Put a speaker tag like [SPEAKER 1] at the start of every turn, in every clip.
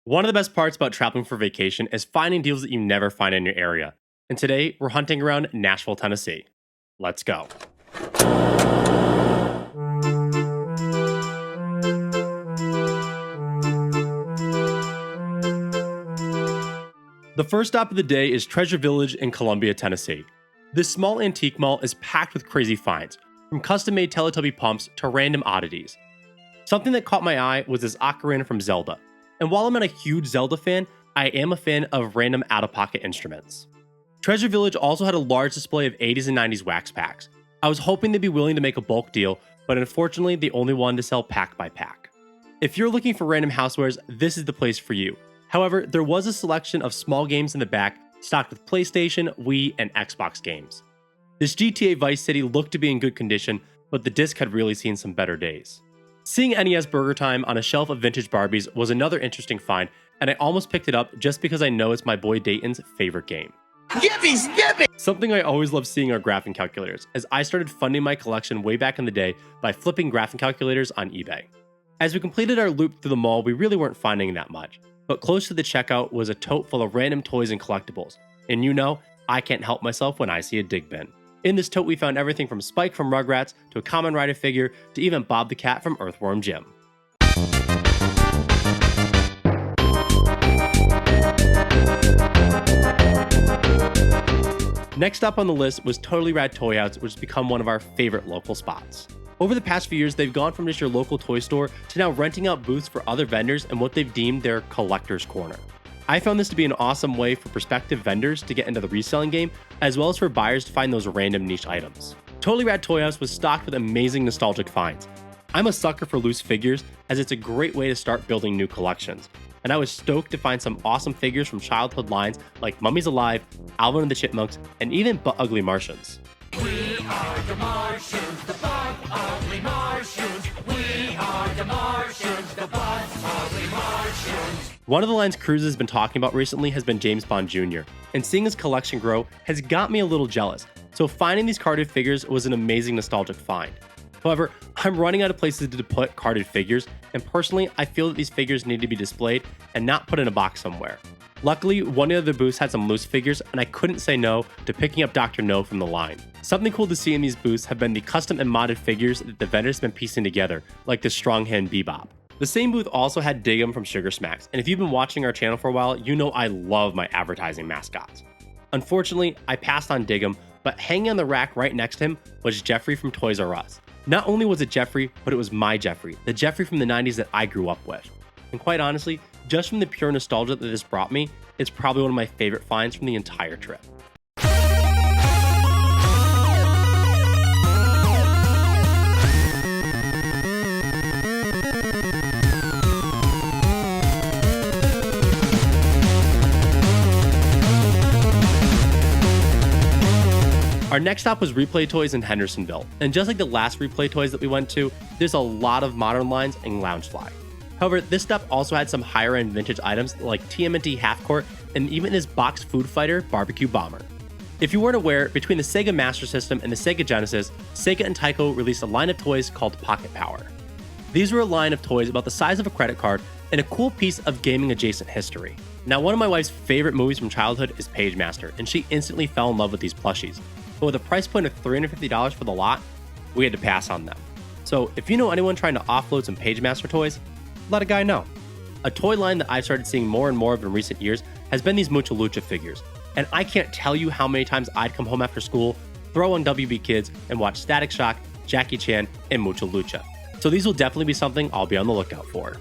[SPEAKER 1] One of the best parts about traveling for vacation is finding deals that you never find in your area. And today, we're hunting around Nashville, Tennessee. Let's go. The first stop of the day is Treasure Village in Columbia, Tennessee. This small antique mall is packed with crazy finds, from custom-made Teletubby pumps to random oddities. Something that caught my eye was this ocarina from Zelda. And while I'm not a huge Zelda fan, I am a fan of random out-of-pocket instruments. Treasure Village also had a large display of 80s and 90s wax packs. I was hoping they'd be willing to make a bulk deal, but unfortunately they only wanted to sell pack by pack. If you're looking for random housewares, this is the place for you. However, there was a selection of small games in the back, stocked with PlayStation, Wii, and Xbox games. This GTA Vice City looked to be in good condition, but the disc had really seen some better days. Seeing NES Burger Time on a shelf of vintage Barbies was another interesting find, and I almost picked it up just because I know it's my boy Dayton's favorite game. Skippy! Something I always love seeing are graphing calculators, as I started funding my collection way back in the day by flipping graphing calculators on eBay. As we completed our loop through the mall, we really weren't finding that much, but close to the checkout was a tote full of random toys and collectibles. And you know, I can't help myself when I see a dig bin. In this tote, we found everything from Spike from Rugrats to a Kamen Rider figure to even Bob the Cat from Earthworm Jim. Next up on the list was Totally Rad Toy House, which has become one of our favorite local spots. Over the past few years, they've gone from just your local toy store to now renting out booths for other vendors in what they've deemed their collector's corner. I found this to be an awesome way for prospective vendors to get into the reselling game, as well as for buyers to find those random niche items. Totally Rad Toy House was stocked with amazing nostalgic finds. I'm a sucker for loose figures, as it's a great way to start building new collections. And I was stoked to find some awesome figures from childhood lines like Mummies Alive, Alvin and the Chipmunks, and even Butt Ugly Martians.
[SPEAKER 2] We are the Martians, the Butt Ugly Martians. We are the Martians, the Butt Ugly Martians.
[SPEAKER 1] One of the lines Cruz has been talking about recently has been James Bond Jr., and seeing his collection grow has got me a little jealous, so finding these carded figures was an amazing nostalgic find. However, I'm running out of places to put carded figures, and personally, I feel that these figures need to be displayed and not put in a box somewhere. Luckily, one of the booths had some loose figures, and I couldn't say no to picking up Dr. No from the line. Something cool to see in these booths have been the custom and modded figures that the vendors have been piecing together, like the Strong Hand Bebop. The same booth also had Dig'em from Sugar Smacks, and if you've been watching our channel for a while, you know I love my advertising mascots. Unfortunately, I passed on Dig'em, but hanging on the rack right next to him was Jeffrey from Toys R Us. Not only was it Jeffrey, but it was my Jeffrey, the Jeffrey from the 90s that I grew up with. And quite honestly, just from the pure nostalgia that this brought me, it's probably one of my favorite finds from the entire trip. Our next stop was Replay Toys in Hendersonville, and just like the last Replay Toys that we went to, there's a lot of modern lines and Loungefly. However, this stop also had some higher end vintage items like TMNT Half Court and even this boxed Food Fighter Barbecue Bomber. If you weren't aware, between the Sega Master System and the Sega Genesis, Sega and Tyco released a line of toys called Pocket Power. These were a line of toys about the size of a credit card and a cool piece of gaming adjacent history. Now, one of my wife's favorite movies from childhood is Page Master, and she instantly fell in love with these plushies. But with a price point of $350 for the lot, we had to pass on them. So if you know anyone trying to offload some Page Master toys, let a guy know. A toy line that I've started seeing more and more of in recent years has been these Mucha Lucha figures. And I can't tell you how many times I'd come home after school, throw on WB Kids, and watch Static Shock, Jackie Chan, and Mucha Lucha. So these will definitely be something I'll be on the lookout for.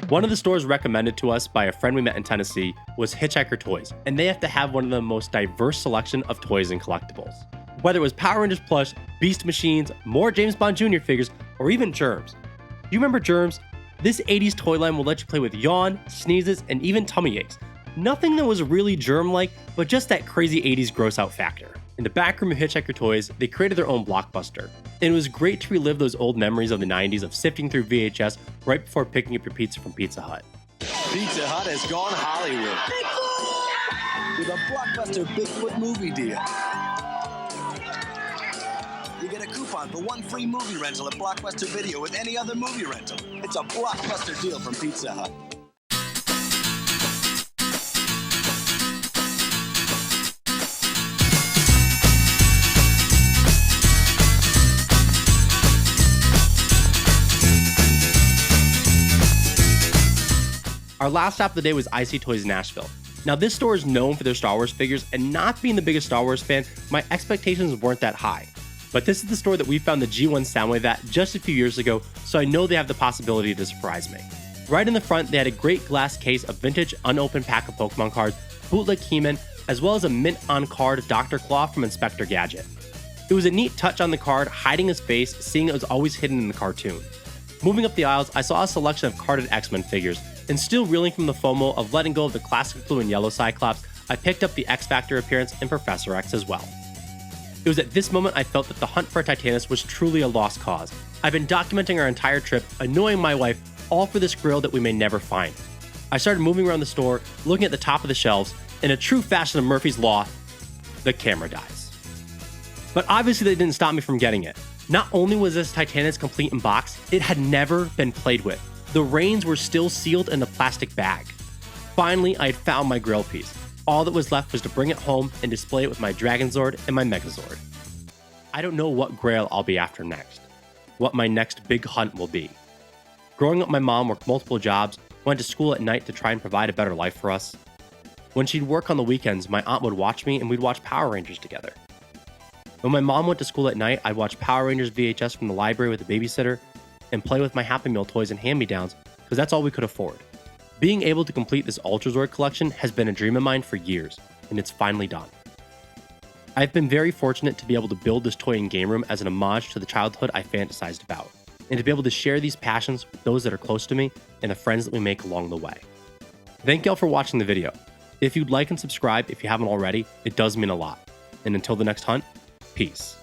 [SPEAKER 1] One of the stores recommended to us by a friend we met in Tennessee was Hitchhiker Toys, and they have to have one of the most diverse selection of toys and collectibles. Whether it was Power Rangers plush, Beast machines, more James Bond Jr. figures, or even Germs. Do you remember Germs? This 80s toy line will let you play with yawn, sneezes, and even tummy aches. Nothing that was really germ-like, but just that crazy 80s gross-out factor. In the back room of Hitchhiker Toys, they created their own blockbuster. And it was great to relive those old memories of the 90s of sifting through VHS right before picking up your pizza from Pizza Hut.
[SPEAKER 3] Pizza Hut has gone Hollywood with a blockbuster Bigfoot movie deal. You get a coupon for one free movie rental at Blockbuster Video with any other movie rental. It's a blockbuster deal from Pizza Hut.
[SPEAKER 1] Our last stop of the day was IC Toys Nashville. Now, this store is known for their Star Wars figures, and not being the biggest Star Wars fan, my expectations weren't that high. But this is the store that we found the G1 Soundwave at just a few years ago, so I know they have the possibility to surprise me. Right in the front, they had a great glass case of vintage unopened pack of Pokemon cards, bootleg He-Man, as well as a mint-on-card Dr. Claw from Inspector Gadget. It was a neat touch on the card, hiding his face, seeing it was always hidden in the cartoon. Moving up the aisles, I saw a selection of carded X-Men figures, and still reeling from the FOMO of letting go of the classic blue and yellow Cyclops, I picked up the X-Factor appearance in Professor X as well. It was at this moment I felt that the hunt for Titanus was truly a lost cause. I've been documenting our entire trip, annoying my wife, all for this grill that we may never find. I started moving around the store, looking at the top of the shelves. In a true fashion of Murphy's Law, the camera dies. But obviously they didn't stop me from getting it. Not only was this Titanus complete in box, it had never been played with. The reins were still sealed in a plastic bag. Finally, I had found my grill piece. All that was left was to bring it home and display it with my Dragonzord and my Megazord. I don't know what grail I'll be after next, what my next big hunt will be. Growing up, my mom worked multiple jobs, went to school at night to try and provide a better life for us. When she'd work on the weekends, my aunt would watch me and we'd watch Power Rangers together. When my mom went to school at night, I'd watch Power Rangers VHS from the library with a babysitter and play with my Happy Meal toys and hand-me-downs because that's all we could afford. Being able to complete this Ultrazord collection has been a dream of mine for years, and it's finally done. I've been very fortunate to be able to build this toy and game room as an homage to the childhood I fantasized about, and to be able to share these passions with those that are close to me and the friends that we make along the way. Thank y'all for watching the video. If you'd like and subscribe if you haven't already, it does mean a lot. And until the next hunt, peace.